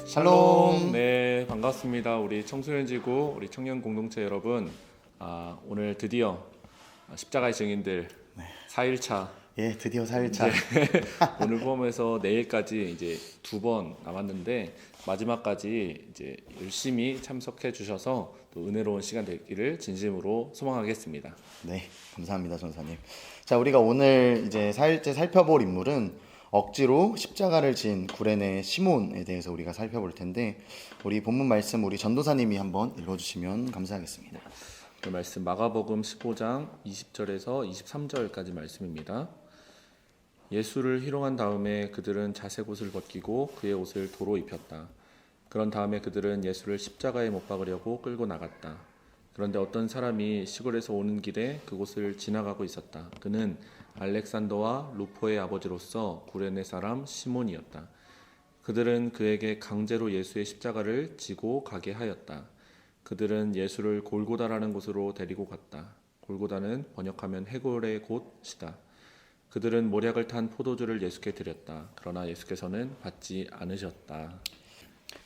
샬롬. 네, 반갑습니다. 우리 청소년지구, 우리 청년 공동체 여러분. 오늘 드디어 십자가의 증인들 4일차. 예, 드디어 4일차. 오늘 포함해서 내일까지 이제 2번 남았는데 마지막까지 이제 열심히 참석해 주셔서 또 은혜로운 시간 되기를 진심으로 소망하겠습니다. 네, 감사합니다, 전사님. 자, 우리가 오늘 이제 4일째 살펴볼 인물은 억지로 십자가를 진 구레네 시몬에 대해서 우리가 살펴볼 텐데, 우리 본문 말씀 우리 전도사님이 한번 읽어주시면 감사하겠습니다. 그 말씀 마가복음 15장 20절에서 23절까지 말씀입니다. 예수를 희롱한 다음에 그들은 자색 옷을 벗기고 그의 옷을 도로 입혔다. 그런 다음에 그들은 예수를 십자가에 못 박으려고 끌고 나갔다. 그런데 어떤 사람이 시골에서 오는 길에 그곳을 지나가고 있었다. 그는 알렉산더와 루포의 아버지로서 구레네 사람 시몬이었다. 그들은 그에게 강제로 예수의 십자가를 지고 가게 하였다. 그들은 예수를 골고다라는 곳으로 데리고 갔다. 골고다는 번역하면 해골의 곳이다. 그들은 모략을 탄 포도주를 예수께 드렸다. 그러나 예수께서는 받지 않으셨다.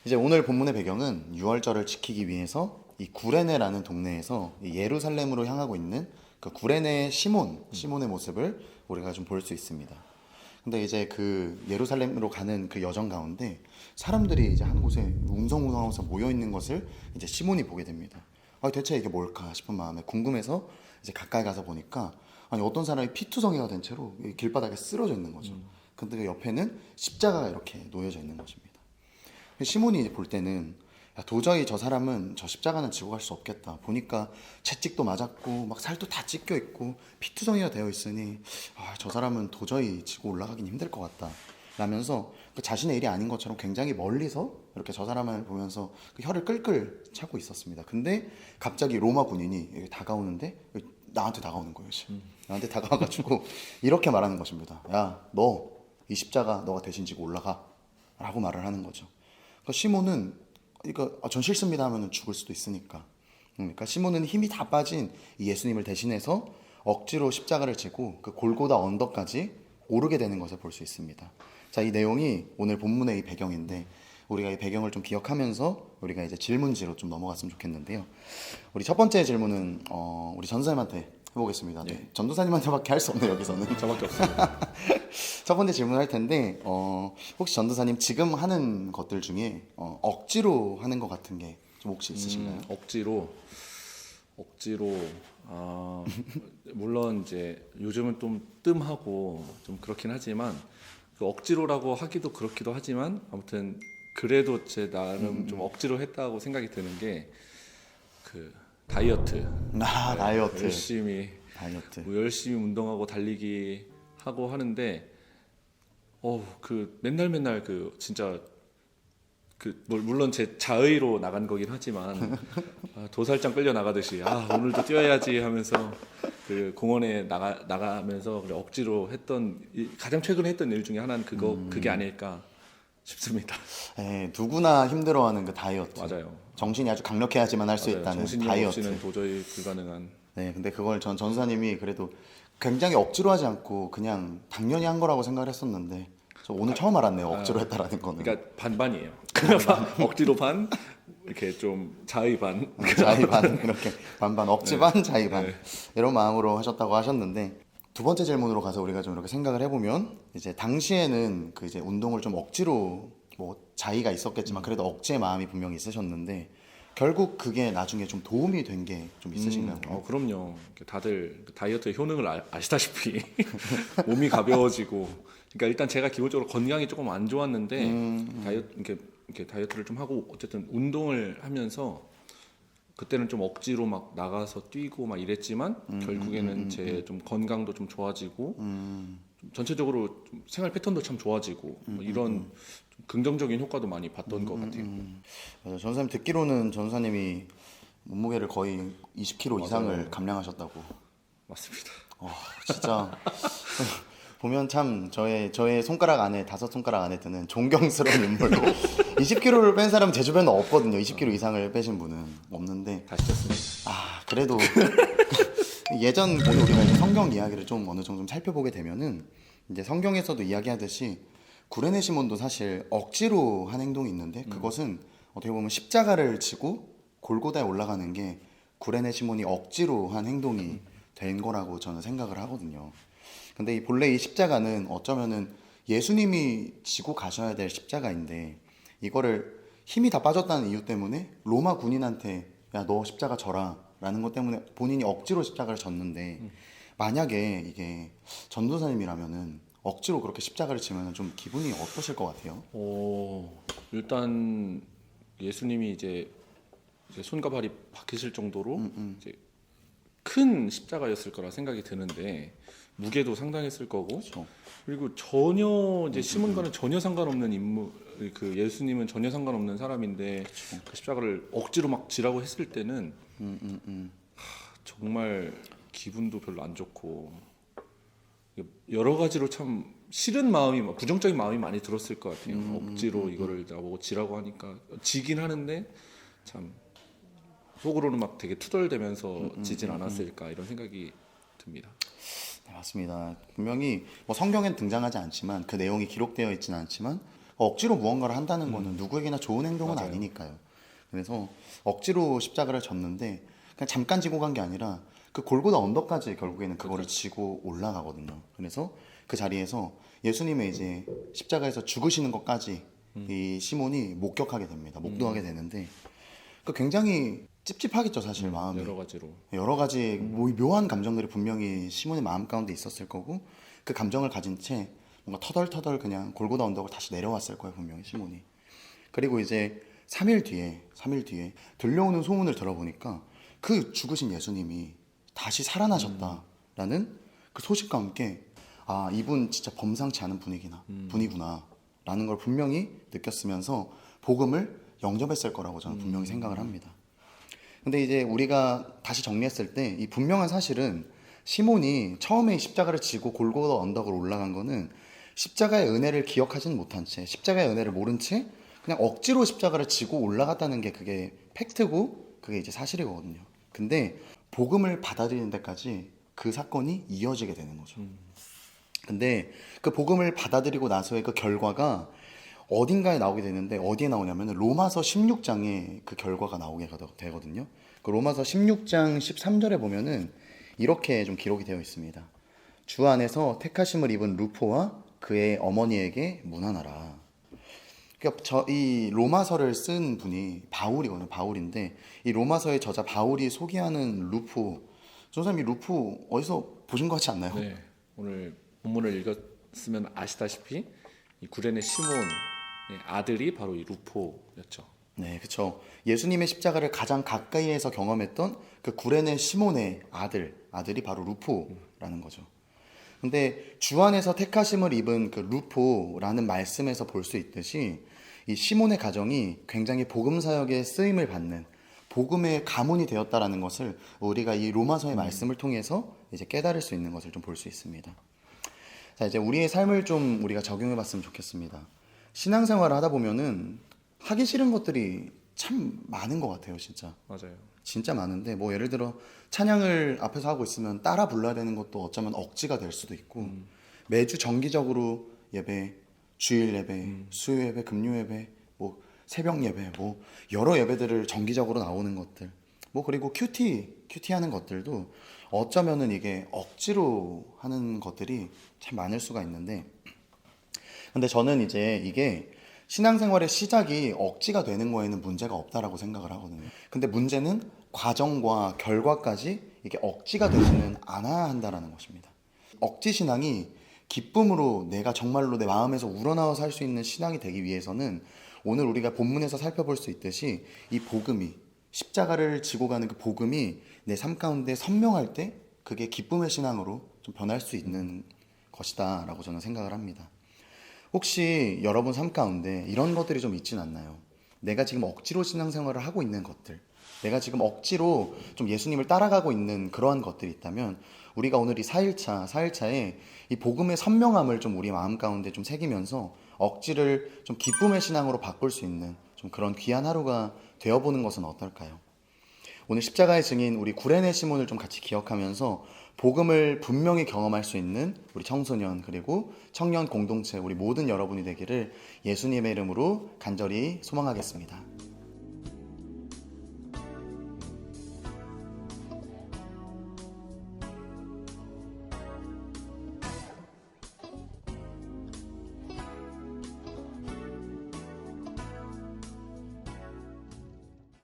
이제 오늘 본문의 배경은 유월절을 지키기 위해서 이 구레네라는 동네에서 이 예루살렘으로 향하고 있는 그 구레네 시몬의 모습을 우리가 좀 볼 수 있습니다. 근데 이제 그 예루살렘으로 가는 그 여정 가운데 사람들이 이제 한 곳에 웅성웅성하면서 모여 있는 것을 이제 시몬이 보게 됩니다. 대체 이게 뭘까 싶은 마음에 궁금해서 이제 가까이 가서 보니까 아니 어떤 사람이 피투성이가 된 채로 길바닥에 쓰러져 있는 거죠. 근데 그 옆에는 십자가가 이렇게 놓여져 있는 것입니다. 시몬이 볼 때는 야, 도저히 저 사람은 저 십자가는 지고 갈 수 없겠다. 보니까 채찍도 맞았고 막 살도 다 찢겨 있고 피투성이가 되어 있으니 저 사람은 도저히 지고 올라가긴 힘들 것 같다. 라면서 그 자신의 일이 아닌 것처럼 굉장히 멀리서 이렇게 저 사람을 보면서 그 혀를 끌끌 차고 있었습니다. 근데 갑자기 로마 군인이 여기 다가오는데 나한테 다가오는 거예요. 나한테 다가와가지고 이렇게 말하는 것입니다. 야, 너 이 십자가 너가 대신 지고 올라가 라고 말을 하는 거죠. 그러니까 시몬은 전 싫습니다 하면 죽을 수도 있으니까. 그러니까 시몬은 힘이 다 빠진 이 예수님을 대신해서 억지로 십자가를 지고 그 골고다 언덕까지 오르게 되는 것을 볼 수 있습니다. 자, 이 내용이 오늘 본문의 이 배경인데 우리가 이 배경을 좀 기억하면서 우리가 이제 질문지로 좀 넘어갔으면 좋겠는데요. 우리 첫 번째 질문은 우리 전도사님한테 해보겠습니다. 네. 예. 전도사님한테밖에 할 수 없네요, 여기서는. 저밖에 없습니다. 첫 번째 질문할 텐데 혹시 전도사님 지금 하는 것들 중에 억지로 하는 것 같은 게 좀 혹시 있으신가요? 억지로 물론 이제 요즘은 좀 뜸하고 좀 그렇긴 하지만 그 억지로라고 하기도 그렇기도 하지만 아무튼 그래도 제 나름 좀 억지로 했다고 생각이 드는 게 그 다이어트. 다이어트. 열심히 다이어트. 열심히 운동하고 달리기 하고 하는데 그 맨날 그 진짜 물론 제 자의로 나간 거긴 하지만 도살장 끌려 나가듯이 오늘도 뛰어야지 하면서 그 공원에 나가면서 그래 억지로 했던 가장 최근에 했던 일 중에 하나는 그게 아닐까 싶습니다. 네, 누구나 힘들어하는 그 다이어트. 맞아요. 정신이 아주 강력해야지만 할 수 있다는 정신력 다이어트. 없이는 도저히 불가능한. 네, 근데 그걸 전사님이 그래도 굉장히 억지로 하지 않고 그냥 당연히 한 거라고 생각을 했었는데 저 오늘 처음 알았네요. 억지로 했다라는 거는. 그러니까 반반이에요. 억지로 반, 이렇게 좀 자의 반. 자의 반 이렇게 반반 억지 반 자의 반 네. 이런 마음으로 하셨다고 하셨는데 두 번째 질문으로 가서 우리가 좀 이렇게 생각을 해보면 이제 당시에는 그 이제 운동을 좀 억지로 뭐 자의가 있었겠지만 그래도 억지의 마음이 분명히 있으셨는데 결국 그게 나중에 좀 도움이 된 게 좀 있으신가요? 그럼요. 다들 다이어트의 효능을 아시다시피 몸이 가벼워지고, 그러니까 일단 제가 기본적으로 건강이 조금 안 좋았는데 이렇게 다이어트를 좀 하고 어쨌든 운동을 하면서 그때는 좀 억지로 막 나가서 뛰고 막 이랬지만 결국에는 제 좀 건강도 좀 좋아지고 좀 전체적으로 좀 생활 패턴도 참 좋아지고 뭐 이런 좀 긍정적인 효과도 많이 봤던 것 같아요. 맞아요. 전사님 듣기로는 전사님이 몸무게를 거의 20kg 이상을 감량하셨다고. 맞습니다. 진짜 보면 참 저의 손가락 안에 5손가락 안에 드는 존경스러운 인물로 20kg를 뺀 사람 제 주변에 없거든요. 20kg 이상을 빼신 분은 없는데 다시 쳤습니다. 그래도 예전 오늘 우리가 이제 성경 이야기를 좀 어느 정도 좀 살펴보게 되면은 이제 성경에서도 이야기하듯이 구레네 시몬도 사실 억지로 한 행동이 있는데 그것은 어떻게 보면 십자가를 지고 골고다에 올라가는 게 구레네 시몬이 억지로 한 행동이 된 거라고 저는 생각을 하거든요. 근데 본래 이 십자가는 어쩌면은 예수님이 지고 가셔야 될 십자가인데 이거를 힘이 다 빠졌다는 이유 때문에 로마 군인한테 야 너 십자가 져라 라는 것 때문에 본인이 억지로 십자가를 졌는데 만약에 이게 전도사님이라면은 억지로 그렇게 십자가를 지면은 좀 기분이 어떠실 것 같아요? 일단 예수님이 이제 손과 발이 박히실 정도로 이제 큰 십자가였을 거라 생각이 드는데 무게도 상당했을 거고 그렇죠. 그리고 전혀 이제 시몬과는 전혀 상관없는 인물 그 예수님은 전혀 상관없는 사람인데 그 십자가를 억지로 막 지라고 했을 때는 정말 기분도 별로 안 좋고 여러 가지로 참 싫은 마음이 부정적인 마음이 많이 들었을 것 같아요. 억지로 이거를 나보고 지라고 하니까 지긴 하는데 참 속으로는 막 되게 투덜대면서 지진 않았을까 이런 생각이 듭니다. 네, 맞습니다. 분명히 뭐 성경엔 등장하지 않지만 그 내용이 기록되어 있지는 않지만 억지로 무언가를 한다는 거는 누구에게나 좋은 행동은 맞아요. 아니니까요. 그래서 억지로 십자가를 졌는데 그냥 잠깐 지고 간 게 아니라 그 골고다 언덕까지 결국에는 그거를 지고 올라가거든요. 그래서 그 자리에서 예수님의 이제 십자가에서 죽으시는 것까지 이 시몬이 목격하게 됩니다. 목도하게 되는데 그 굉장히 찝찝하겠죠, 사실 마음이. 여러 가지 묘한 감정들이 분명히 시몬의 마음 가운데 있었을 거고 그 감정을 가진 채 뭔가 터덜터덜 그냥 골고다 언덕을 다시 내려왔을 거예요, 분명히 시몬이. 그리고 이제 3일 뒤에 들려오는 소문을 들어보니까 그 죽으신 예수님이 다시 살아나셨다라는 그 소식과 함께 아, 이분 진짜 범상치 않은 분이구나 라는 걸 분명히 느꼈으면서 복음을 영접했을 거라고 저는 분명히 생각을 합니다. 근데 이제 우리가 다시 정리했을 때 이 분명한 사실은 시몬이 처음에 십자가를 지고 골고다 언덕을 올라간 거는 십자가의 은혜를 기억하지는 못한 채 십자가의 은혜를 모른 채 그냥 억지로 십자가를 지고 올라갔다는 게 그게 팩트고 그게 이제 사실이거든요. 근데 복음을 받아들이는 데까지 그 사건이 이어지게 되는 거죠. 근데 그 복음을 받아들이고 나서의 그 결과가 어딘가에 나오게 되는데 어디에 나오냐면 로마서 16장에 그 결과가 나오게 되거든요. 그 로마서 16장 13절에 보면은 이렇게 좀 기록이 되어 있습니다. 주 안에서 택하심을 입은 루포와 그의 어머니에게 문안하라. 그러니까 이 로마서를 쓴 분이 바울이거든요. 바울인데 이 로마서의 저자 바울이 소개하는 루포, 전사님 이 루포 어디서 보신 것 같지 않나요? 네, 오늘 본문을 읽었으면 아시다시피 이 구레네 시몬의 아들이 바로 이 루포였죠. 네, 그렇죠. 예수님의 십자가를 가장 가까이에서 경험했던 그 구레네 시몬의 아들이 바로 루포라는 거죠. 근데 주 안에서 택하심을 입은 그 루포라는 말씀에서 볼 수 있듯이 이 시몬의 가정이 굉장히 복음 사역에 쓰임을 받는 복음의 가문이 되었다라는 것을 우리가 이 로마서의 말씀을 통해서 이제 깨달을 수 있는 것을 좀 볼 수 있습니다. 자, 이제 우리의 삶을 좀 우리가 적용해 봤으면 좋겠습니다. 신앙생활을 하다 보면은 하기 싫은 것들이 참 많은 것 같아요, 진짜. 맞아요. 진짜 많은데 뭐 예를 들어 찬양을 앞에서 하고 있으면 따라 불러야 되는 것도 어쩌면 억지가 될 수도 있고 매주 정기적으로 예배, 주일 예배, 수요 예배, 금요 예배, 뭐 새벽 예배, 뭐 여러 예배들을 정기적으로 나오는 것들, 뭐 그리고 큐티 하는 것들도 어쩌면은 이게 억지로 하는 것들이 참 많을 수가 있는데, 근데 저는 이제 이게 신앙생활의 시작이 억지가 되는 거에는 문제가 없다라고 생각을 하거든요. 근데 문제는 과정과 결과까지 이게 억지가 되지는 않아야 한다라는 것입니다. 억지 신앙이 기쁨으로 내가 정말로 내 마음에서 우러나와서 할 수 있는 신앙이 되기 위해서는 오늘 우리가 본문에서 살펴볼 수 있듯이 이 복음이 십자가를 지고 가는 그 복음이 내 삶 가운데 선명할 때 그게 기쁨의 신앙으로 좀 변할 수 있는 것이다 라고 저는 생각을 합니다. 혹시 여러분 삶 가운데 이런 것들이 좀 있진 않나요? 내가 지금 억지로 신앙생활을 하고 있는 것들, 내가 지금 억지로 좀 예수님을 따라가고 있는 그러한 것들이 있다면 우리가 오늘 이 4일차에 이 복음의 선명함을 좀 우리 마음 가운데 좀 새기면서 억지를 좀 기쁨의 신앙으로 바꿀 수 있는 좀 그런 귀한 하루가 되어보는 것은 어떨까요? 오늘 십자가의 증인 우리 구레네 시몬을 좀 같이 기억하면서 복음을 분명히 경험할 수 있는 우리 청소년 그리고 청년 공동체 우리 모든 여러분이 되기를 예수님의 이름으로 간절히 소망하겠습니다.